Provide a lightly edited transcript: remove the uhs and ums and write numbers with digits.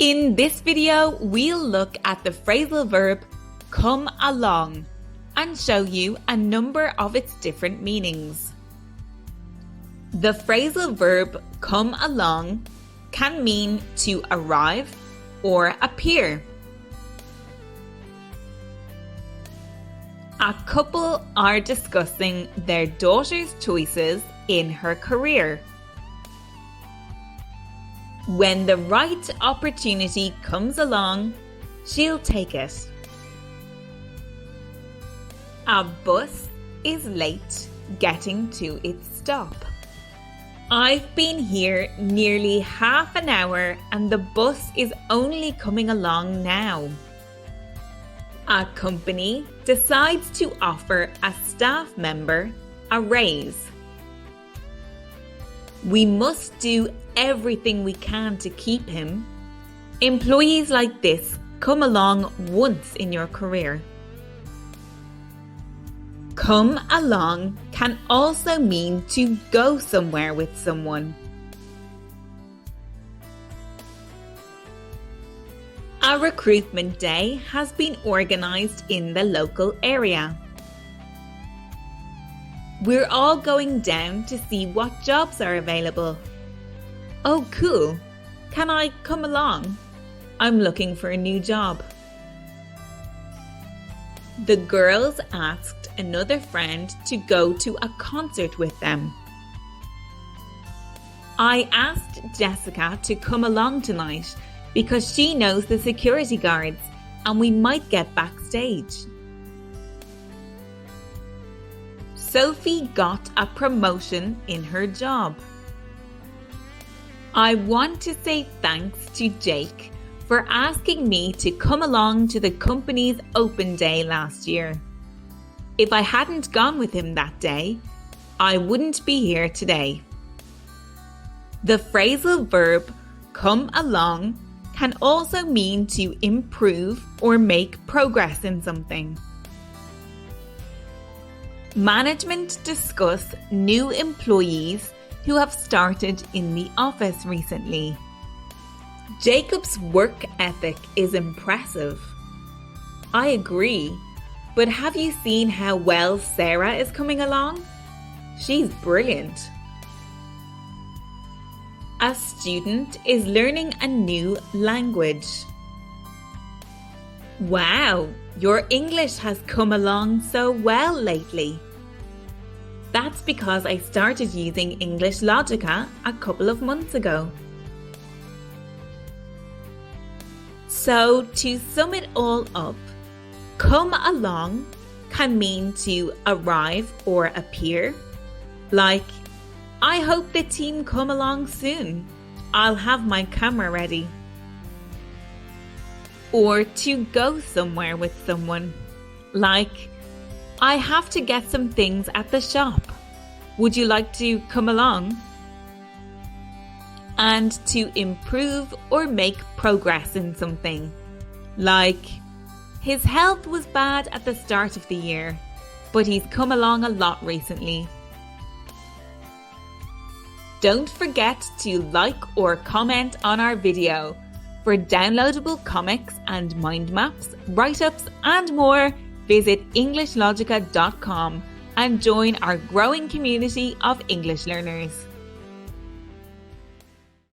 In this video, we'll look at the phrasal verb come along and show you a number of its different meanings. The phrasal verb come along can mean to arrive or appear. A couple are discussing their daughter's choices in her career. When the right opportunity comes along, she'll take it. A bus is late getting to its stop. I've been here nearly half an hour and the bus is only coming along now. A company decides to offer a staff member a raise. We must do everything we can to keep him. Employees like this come along once in your career. Come along can also mean to go somewhere with someone. A recruitment day has been organised in the local area. We're all going down to see what jobs are available. Oh, cool. Can I come along? I'm looking for a new job. The girls asked another friend to go to a concert with them. I asked Jessica to come along tonight because she knows the security guards and we might get backstage. Sophie got a promotion in her job. I want to say thanks to Jake for asking me to come along to the company's open day last year. If I hadn't gone with him that day, I wouldn't be here today. The phrasal verb come along can also mean to improve or make progress in something. Management discuss new employees who have started in the office recently. Jacob's work ethic is impressive. I agree, but have you seen how well Sarah is coming along? She's brilliant. A student is learning a new language. Wow, your English has come along so well lately. That's because I started using EnglishLogica a couple of months ago. So to sum it all up, come along can mean to arrive or appear. Like, I hope the team come along soon. I'll have my camera ready. Or to go somewhere with someone. Like, I have to get some things at the shop. Would you like to come along? And to improve or make progress in something. Like, his health was bad at the start of the year, but he's come along a lot recently. Don't forget to like or comment on our video. For downloadable comics and mind maps, write-ups and more, visit EnglishLogica.com and join our growing community of English learners.